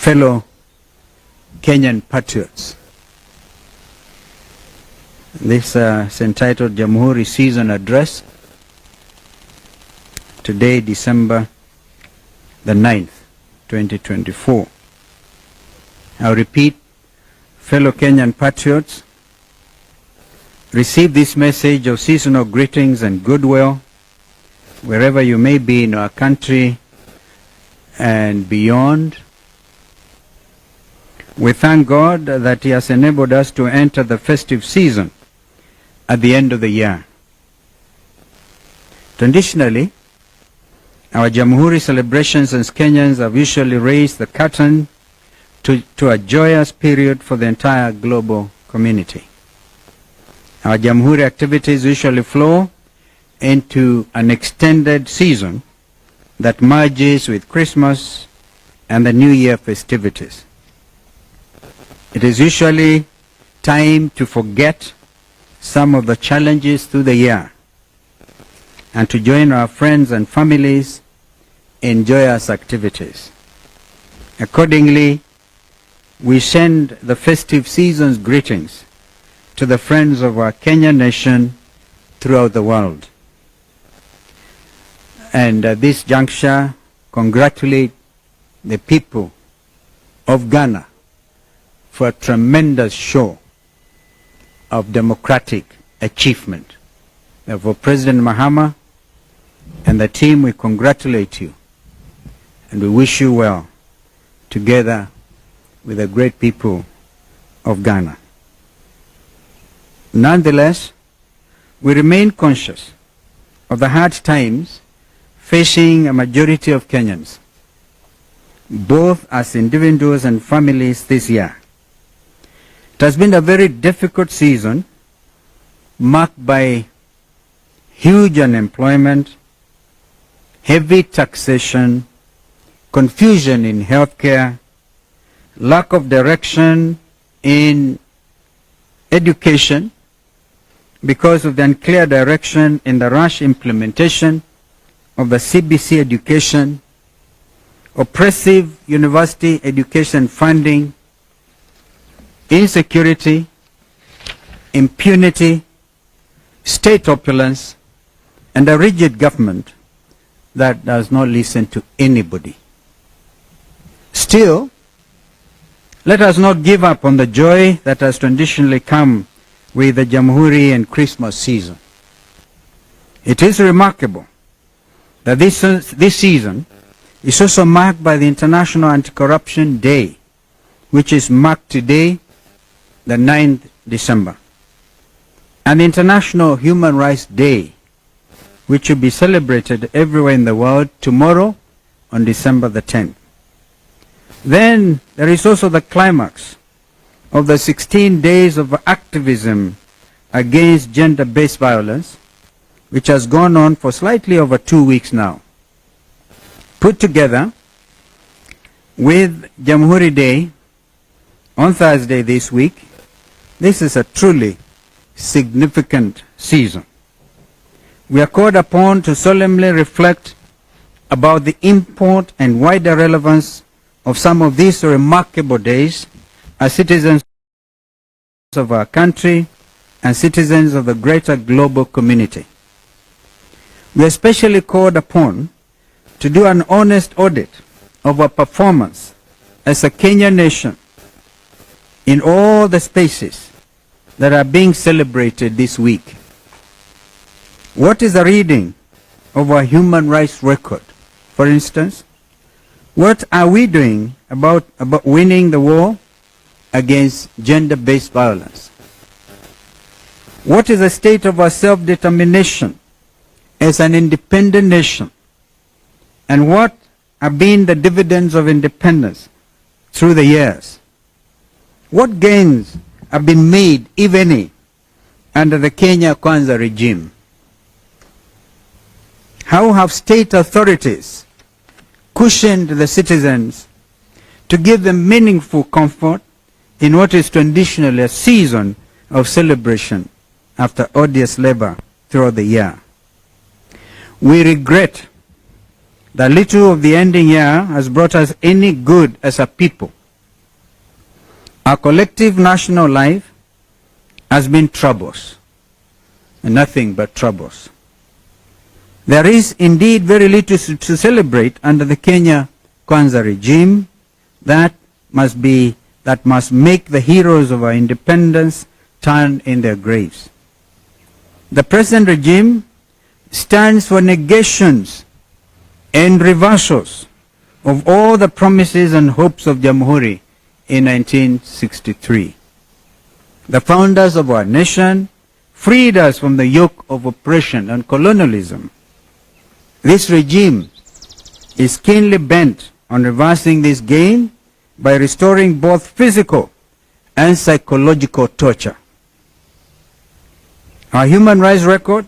fellow Kenyan patriots. This is entitled Jamhuri Season Address. Today, December the 9th, 2024. I'll repeat, fellow Kenyan patriots, receive this message of seasonal greetings and goodwill wherever you may be in our country and beyond. We thank God that He has enabled us to enter the festive season at the end of the year. Traditionally, our Jamhuri celebrations as Kenyans have usually raised the curtain to a joyous period for the entire global community. Our Jamhuri activities usually flow into an extended season that merges with Christmas and the New Year festivities. It is usually time to forget some of the challenges through the year and to join our friends and families in joyous activities. Accordingly, we send the festive season's greetings to the friends of our Kenyan nation throughout the world. And at this juncture, congratulate the people of Ghana for a tremendous show of democratic achievement. Therefore, President Mahama and the team, we congratulate you and we wish you well together with the great people of Ghana. Nonetheless, we remain conscious of the hard times facing a majority of Kenyans, both as individuals and families this year. It has been a very difficult season marked by huge unemployment, heavy taxation, confusion in healthcare, lack of direction in education because of the unclear direction in the rush implementation of the CBC education, oppressive university education funding, insecurity, impunity, state opulence, and a rigid government that does not listen to anybody. Still, let us not give up on the joy that has traditionally come with the Jamhuri and Christmas season. It is remarkable that this season is also marked by the International Anti-Corruption Day, which is marked today, the 9th December, and International Human Rights Day, which will be celebrated everywhere in the world tomorrow on December the 10th. Then there is also the climax of the 16 days of activism against gender-based violence, which has gone on for slightly over 2 weeks now. Put together with Jamhuri Day on Thursday this week, this is a truly significant season. We are called upon to solemnly reflect about the import and wider relevance of some of these remarkable days as citizens of our country and citizens of the greater global community. We are especially called upon to do an honest audit of our performance as a Kenyan nation in all the spaces that are being celebrated this week. What is the reading of our human rights record? For instance, what are we doing about winning the war against gender-based violence? What is the state of our self-determination as an independent nation? And what have been the dividends of independence through the years? What gains have been made, if any, under the Kenya Kwanza regime? How have state authorities cushioned the citizens to give them meaningful comfort in what is traditionally a season of celebration after odious labor throughout the year? We regret that little of the ending year has brought us any good as a people Our collective national life has been troubles, and nothing but troubles. There is indeed very little to celebrate under the Kenya Kwanza regime that must make the heroes of our independence turn in their graves. The present regime stands for negations and reversals of all the promises and hopes of Jamhuri in 1963. The founders of our nation freed us from the yoke of oppression and colonialism. This regime is keenly bent on reversing this gain by restoring both physical and psychological torture. Our human rights record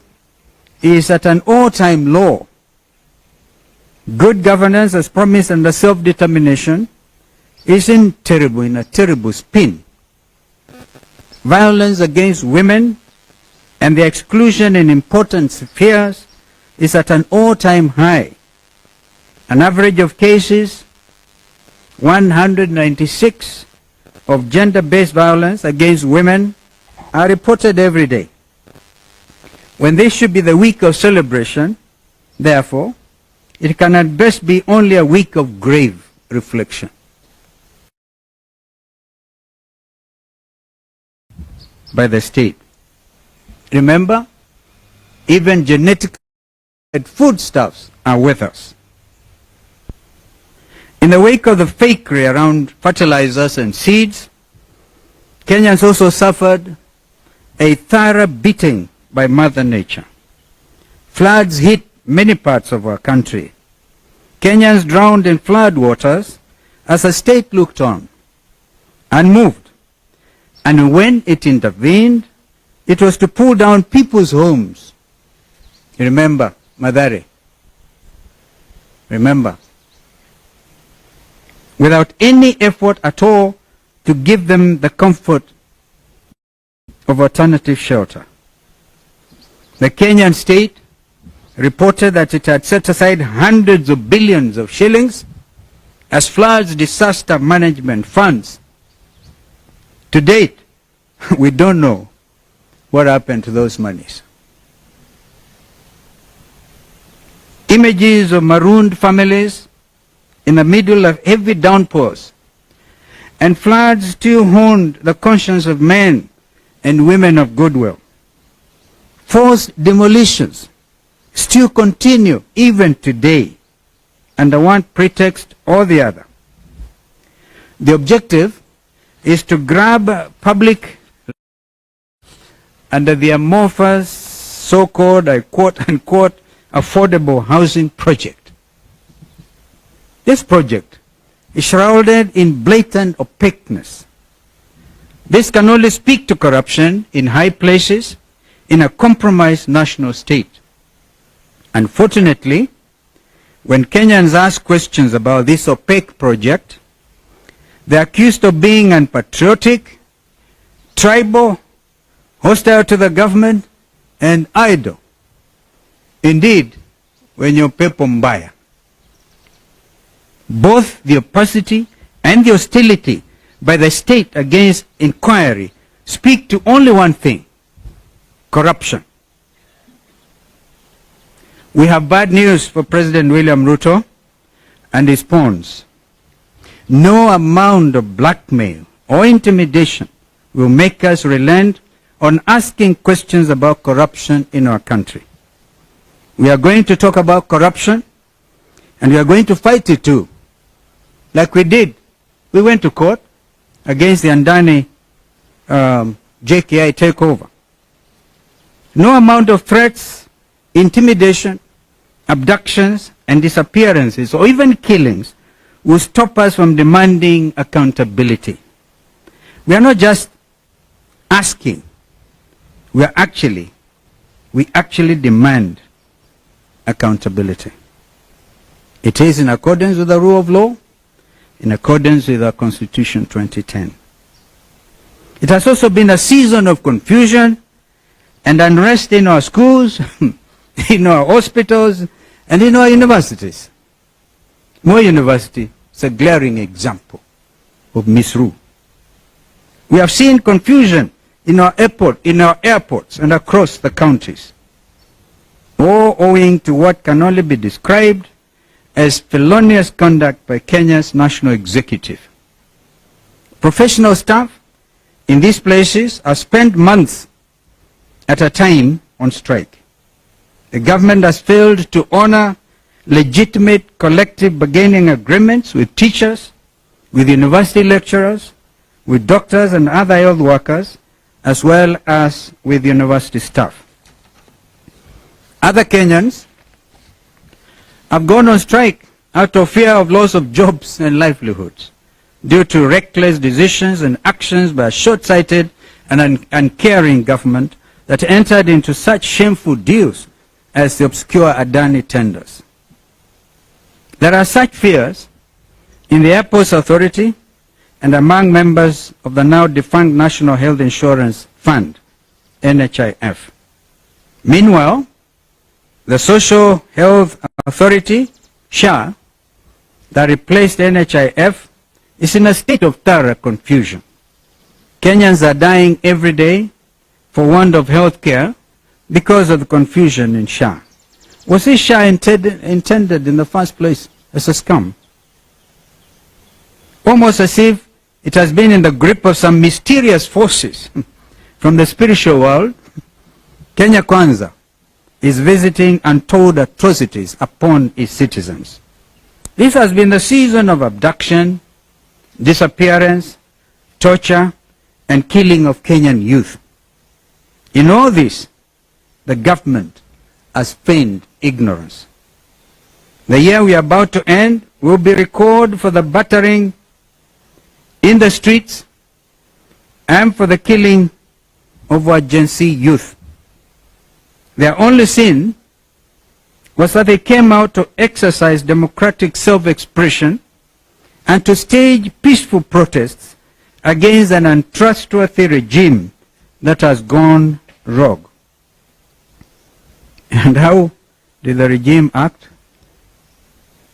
is at an all-time low. Good governance, as promised under self-determination, is in a terrible spin. Violence against women and the exclusion in important spheres is at an all-time high. An average of cases, 196 of gender-based violence against women are reported every day. When this should be the week of celebration, therefore, it can at best be only a week of grave reflection. By the state. Remember, even genetic foodstuffs are with us. In the wake of the fakery around fertilizers and seeds, Kenyans also suffered a thorough beating by Mother Nature. Floods hit many parts of our country. Kenyans drowned in flood waters as the state looked on, unmoved. And when it intervened, it was to pull down people's homes. You remember, Madare? Remember? Without any effort at all to give them the comfort of alternative shelter. The Kenyan state reported that it had set aside hundreds of billions of shillings as floods disaster management funds. To date, we don't know what happened to those monies. Images of marooned families in the middle of heavy downpours and floods still haunted the conscience of men and women of goodwill. Forced demolitions still continue even today under one pretext or the other. The objective is to grab public under the amorphous so-called, I quote unquote, affordable housing project. This project is shrouded in blatant opaqueness. This can only speak to corruption in high places in a compromised national state. Unfortunately, when Kenyans ask questions about this opaque project, they are accused of being unpatriotic, tribal, hostile to the government, and idle. Indeed, when you're pepo mbaya. Both the opacity and the hostility by the state against inquiry speak to only one thing: corruption. We have bad news for President William Ruto and his pawns. No amount of blackmail or intimidation will make us relent on asking questions about corruption in our country. We are going to talk about corruption, and we are going to fight it too. Like we did. We went to court against the Andani JKI takeover. No amount of threats, intimidation, abductions, and disappearances, or even killings, will stop us from demanding accountability. We are not just asking, we actually demand accountability. It is in accordance with the rule of law, in accordance with our Constitution 2010. It has also been a season of confusion and unrest in our schools, in our hospitals, and in our universities. Moi University is a glaring example of misrule. We have seen confusion in our airports and across the counties, all owing to what can only be described as felonious conduct by Kenya's national executive. Professional staff in these places have spent months at a time on strike. The government has failed to honor legitimate collective bargaining agreements with teachers, with university lecturers, with doctors and other health workers, as well as with university staff. Other Kenyans have gone on strike out of fear of loss of jobs and livelihoods due to reckless decisions and actions by a short-sighted and uncaring government that entered into such shameful deals as the obscure Adani tenders. There are such fears in the Airports Authority and among members of the now defunct National Health Insurance Fund, NHIF. Meanwhile, the Social Health Authority, SHA, that replaced NHIF, is in a state of thorough confusion. Kenyans are dying every day for want of health care because of the confusion in SHA. Was this SHA intended in the first place as a scam? Almost as if it has been in the grip of some mysterious forces from the spiritual world, Kenya Kwanza is visiting untold atrocities upon its citizens. This has been the season of abduction, disappearance, torture, and killing of Kenyan youth. In all this, the government has feigned ignorance. The year we are about to end will be recorded for the battering in the streets and for the killing of our Gen Z youth. Their only sin was that they came out to exercise democratic self-expression and to stage peaceful protests against an untrustworthy regime that has gone rogue. And how did the regime act?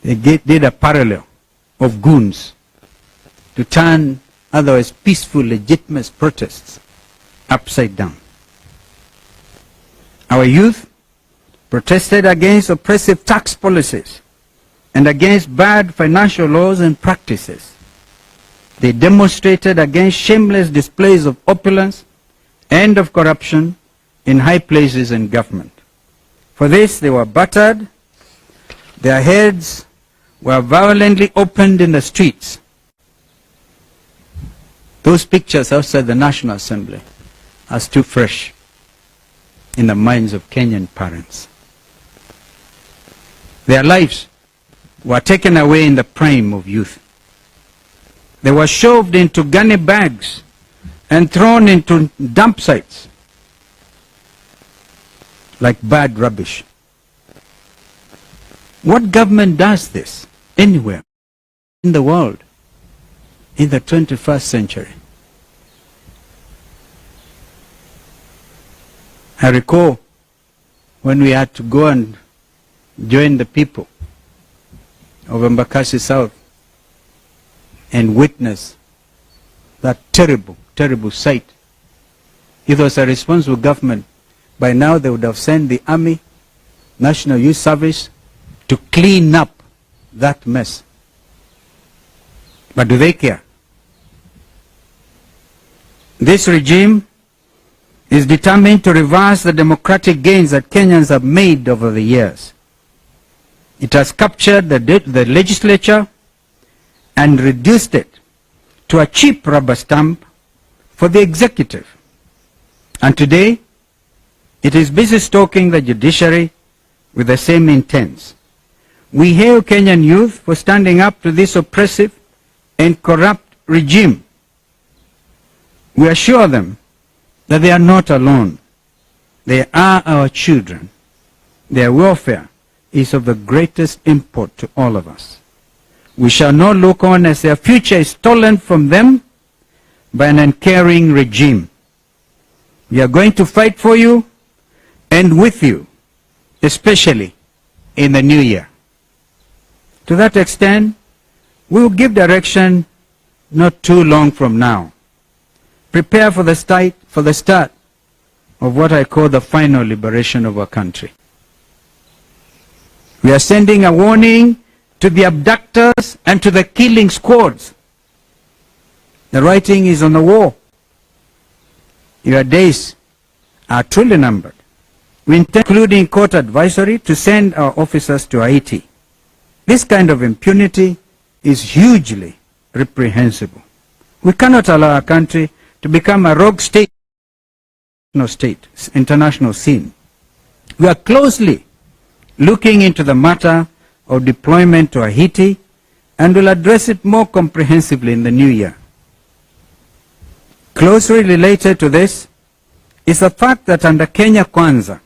They did a parallel of goons to turn otherwise peaceful, legitimate protests upside down. Our youth protested against oppressive tax policies and against bad financial laws and practices. They demonstrated against shameless displays of opulence and of corruption in high places in government. For this, they were battered, their heads were violently opened in the streets. Those pictures outside the National Assembly are still fresh in the minds of Kenyan parents. Their lives were taken away in the prime of youth. They were shoved into gunny bags and thrown into dump sites like bad rubbish. What government does this anywhere in the world in the 21st century? I recall when we had to go and join the people of Embakasi South and witness that terrible, terrible sight. If it was a responsible government, by now they would have sent the Army, National Youth Service to clean up that mess. But do they care? This regime is determined to reverse the democratic gains that Kenyans have made over the years. It has captured the legislature and reduced it to a cheap rubber stamp for the executive. And today, it is busy stalking the judiciary with the same intents. We hail Kenyan youth for standing up to this oppressive and corrupt regime. We assure them that they are not alone. They are our children. Their welfare is of the greatest import to all of us. We shall not look on as their future is stolen from them by an uncaring regime. We are going to fight for you and with you, especially in the new year. To that extent, we will give direction not too long from now. prepare for the start of what I call the final liberation of our country. We are sending a warning to the abductors and to the killing squads. The writing is on the wall. Your days are truly numbered. We intend, including court advisory, to send our officers to Haiti. This kind of impunity is hugely reprehensible. We cannot allow our country to become a rogue state, international scene. We are closely looking into the matter of deployment to Haiti and will address it more comprehensively in the new year. Closely related to this is the fact that under Kenya Kwanza,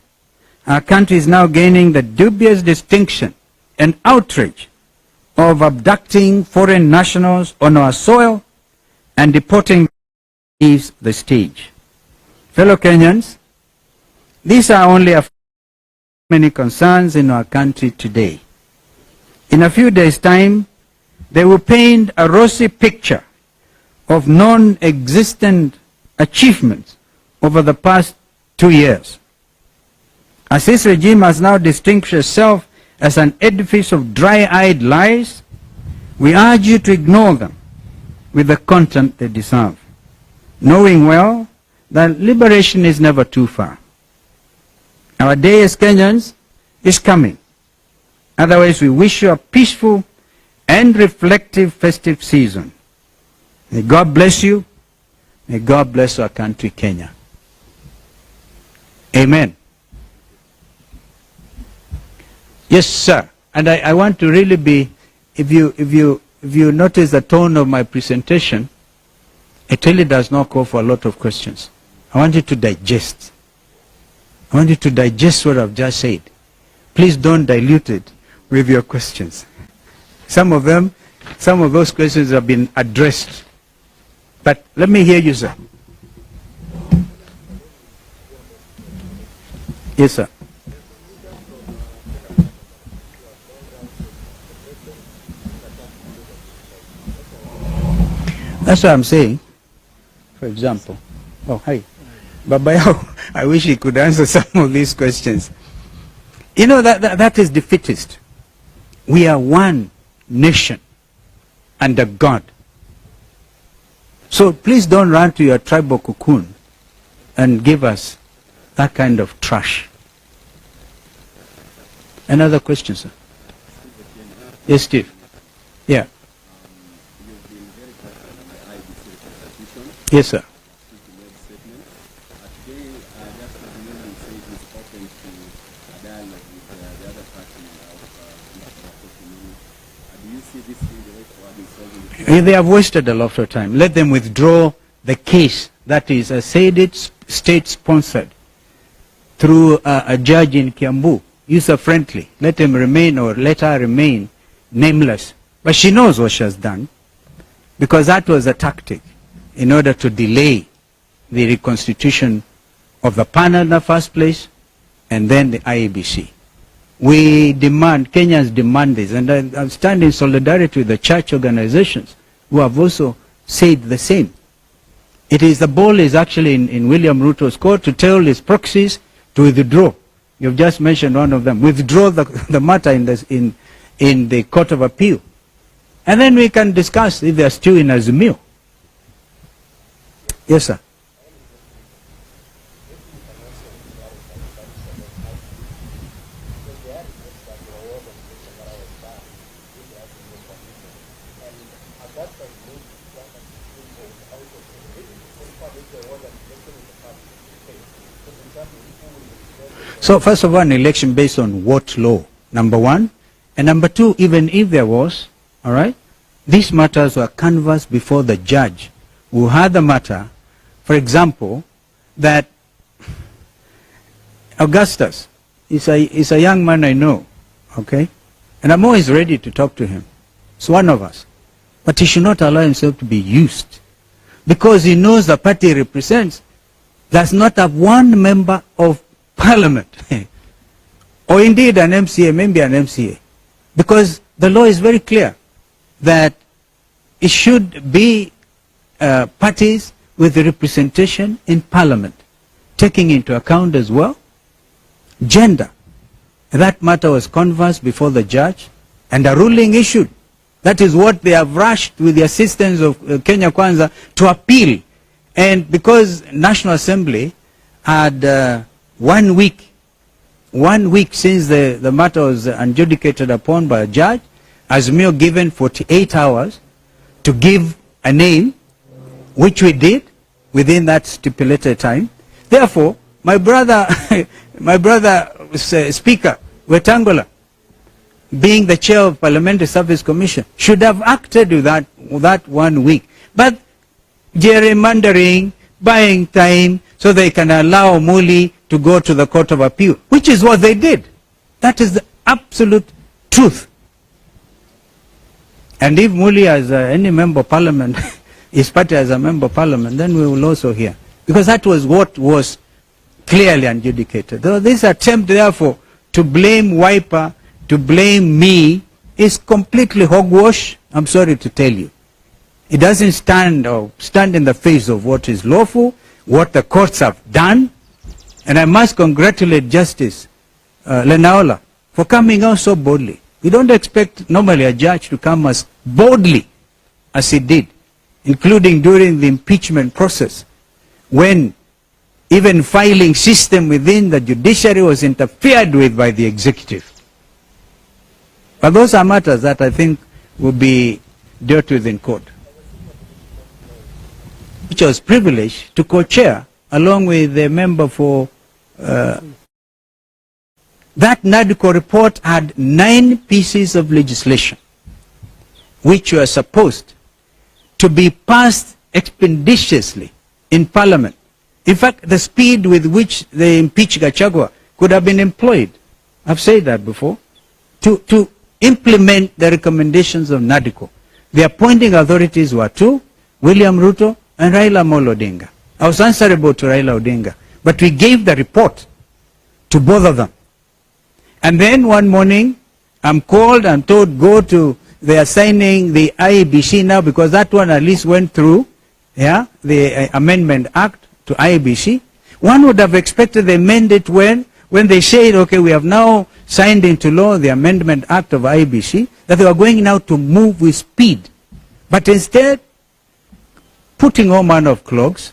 our country is now gaining the dubious distinction and outrage of abducting foreign nationals on our soil and deporting leaves the stage. Fellow Kenyans, these are only a few many concerns in our country today. In a few days' time, they will paint a rosy picture of non-existent achievements over the past 2 years. As this regime has now distinguished itself as an edifice of dry-eyed lies, we urge you to ignore them with the content they deserve, knowing well that liberation is never too far. Our day as Kenyans is coming. Otherwise, we wish you a peaceful and reflective festive season. May God bless you. May God bless our country, Kenya. Amen. Yes, sir. And I want to really be, if you notice the tone of my presentation, it really does not call for a lot of questions. I want you to digest. I want you to digest what I've just said. Please don't dilute it with your questions. Some of those questions have been addressed. But let me hear you, sir. Yes, sir. That's what I'm saying. For example. Oh, hi. Babayao, I wish he could answer some of these questions. You know, that is defeatist. We are one nation under God. So please don't run to your tribal cocoon and give us that kind of trash. Another question, sir? Yes, Steve. Yeah. Yes, sir. They have wasted a lot of time. Let them withdraw the case that is, I said it, state-sponsored through a judge in Kiambu, user-friendly. Let him remain, or let her remain nameless. But she knows what she has done, because that was a tactic in order to delay the reconstitution of the panel in the first place, and then the IEBC. We demand, Kenyans demand this, and I stand in solidarity with the church organizations who have also said the same. It is, the ball is actually in William Ruto's court to tell his proxies to withdraw. You've just mentioned one of them. Withdraw the matter in the Court of Appeal. And then we can discuss if they are still in Azimio. Yes, sir. So first of all, an election based on what law? Number one. And number two, even if there was, all right, these matters were canvassed before the judge who had the matter. For example, that Augustus is a young man I know, okay? And I'm always ready to talk to him. It's one of us. But he should not allow himself to be used, because he knows the party he represents does not have one member of parliament, or indeed an MCA, maybe an MCA, because the law is very clear that it should be parties with the representation in Parliament, taking into account as well gender. That matter was canvassed before the judge and a ruling issued. That is what they have rushed with the assistance of Kenya Kwanza to appeal. And because National Assembly had 1 week since the matter was adjudicated upon by a judge, Azimio given 48 hours to give a name, which we did within that stipulated time. Therefore, my brother, Speaker Wetangula, being the chair of Parliamentary Service Commission, should have acted with that 1 week. But gerrymandering, buying time, so they can allow Muli to go to the Court of Appeal, which is what they did. That is the absolute truth. And if Muli as any member of Parliament, his party as a member of Parliament, then we will also hear. Because that was what was clearly adjudicated. This attempt, therefore, to blame Wiper, to blame me, is completely hogwash, I'm sorry to tell you. It doesn't stand in the face of what is lawful, what the courts have done. And I must congratulate Justice Lenaola for coming out so boldly. We don't expect normally a judge to come as boldly as he did, including during the impeachment process, when even filing system within the judiciary was interfered with by the executive. But those are matters that I think will be dealt with in court, which I was privileged to co-chair along with the member for that NADCO report had 9 pieces of legislation which were supposed to be passed expeditiously in Parliament. In fact, the speed with which they impeached Gachagua could have been employed, I've said that before, to implement the recommendations of NADCO. The appointing authorities were 2, William Ruto and Raila Amolo Odinga. I was answerable to Raila Odinga, but we gave the report to both of them. And then one morning, I'm called and told, go to, they are signing the IEBC now, because that one at least went through, yeah, the Amendment Act to IEBC. One would have expected they amend it when they said, okay, we have now signed into law the Amendment Act of IEBC, that they were going now to move with speed. But instead, putting all manner of clogs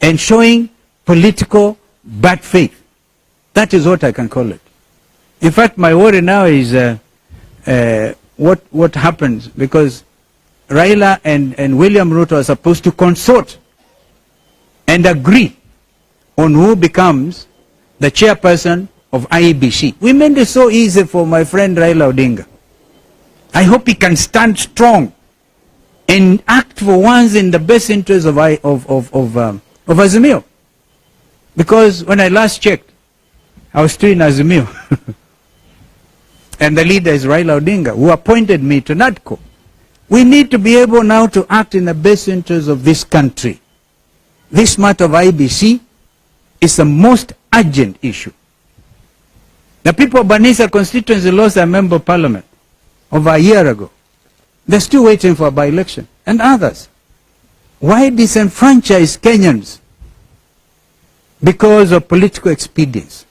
and showing political bad faith. That is what I can call it. In fact, my worry now is what happens, because Raila and William Ruto are supposed to consort and agree on who becomes the chairperson of IEBC. We made it so easy for my friend Raila Odinga. I hope he can stand strong and act for once in the best interest of Azimio. Because when I last checked, I was still in Azimio. And the leader is Raila Odinga, who appointed me to NADCO. We need to be able now to act in the best interest of this country. This matter of IBC is the most urgent issue. The people of Banisa constituency lost their member of parliament over a year ago. They're still waiting for a by-election. And others. Why disenfranchise Kenyans? Because of political expedience.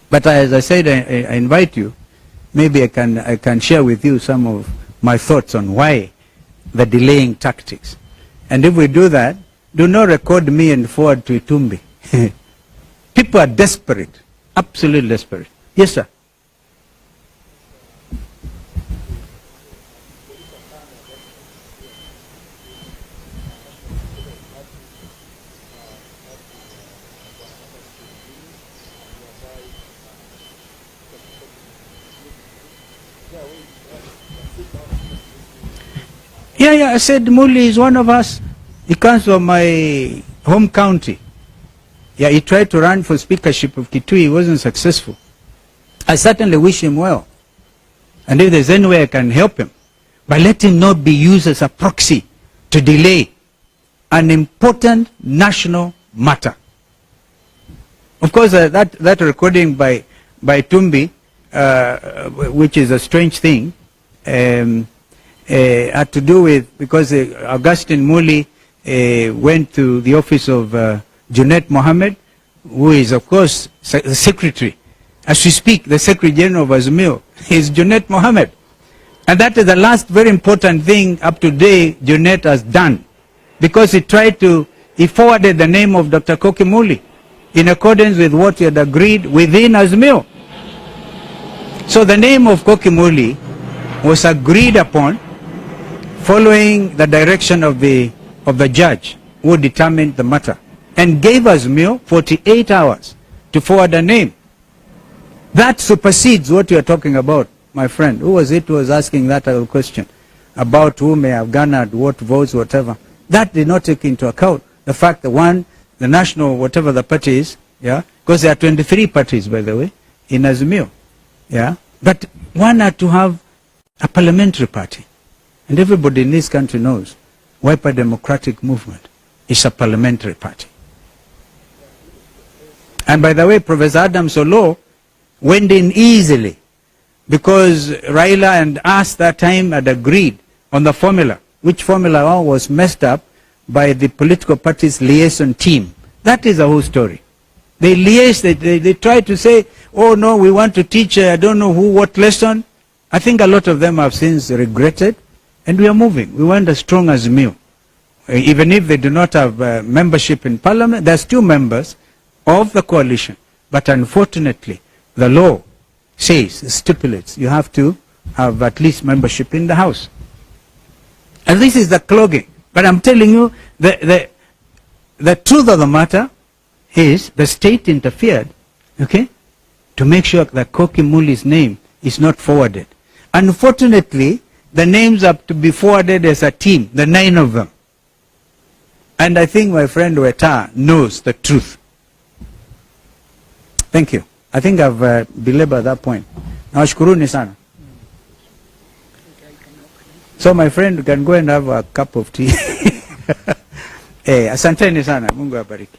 But as I said, I invite you, maybe I can share with you some of my thoughts on why the delaying tactics. And if we do that, do not record me and forward to Itumbi. People are desperate, absolutely desperate. Yes, sir. Yeah, I said Muli is one of us. He comes from my home county. Yeah, he tried to run for speakership of Kitui. He wasn't successful. I certainly wish him well. And if there's any way I can help him, but let him not be used as a proxy to delay an important national matter. Of course, that recording by Tumbi, which is a strange thing, had to do with, because Augustine Muli went to the office of Junet Mohammed, who is, of course, the secretary. As we speak, the Secretary General of Azimio is Junet Mohammed. And that is the last very important thing up to date Junet has done. Because he forwarded the name of Dr. Koki Muli in accordance with what he had agreed within Azimio. So the name of Koki Muli was agreed upon following the direction of the judge who determined the matter and gave Azimio 48 hours to forward a name. That supersedes what you are talking about, my friend. Who was it who was asking that question about who may have garnered what votes, whatever? That did not take into account the fact that the national, whatever the party is, yeah, because there are 23 parties, by the way, in Azimio, yeah, but one had to have a parliamentary party. And everybody in this country knows Wiper Democratic Movement is a parliamentary party. And by the way, Professor Adam Solo went in easily because Raila and us that time had agreed on the formula, which formula was messed up by the political party's liaison team. That is the whole story. They liaised, they tried to say, oh no, we want to teach, I don't know who, what lesson. I think a lot of them have since regretted, and we are moving. We want as strong as Azimio. Even if they do not have membership in parliament, there's 2 members of the coalition. But unfortunately, the law stipulates, you have to have at least membership in the House. And this is the clogging. But I'm telling you, the truth of the matter is the state interfered, okay, to make sure that Koki Muli's name is not forwarded. Unfortunately, the names have to be forwarded as a team, the 9 of them. And I think my friend Weta knows the truth. Thank you. I think I've belabored that point. Nawashukuruni sana. So my friend, you can go and have a cup of tea. Asanteni sana. Mungu abariki.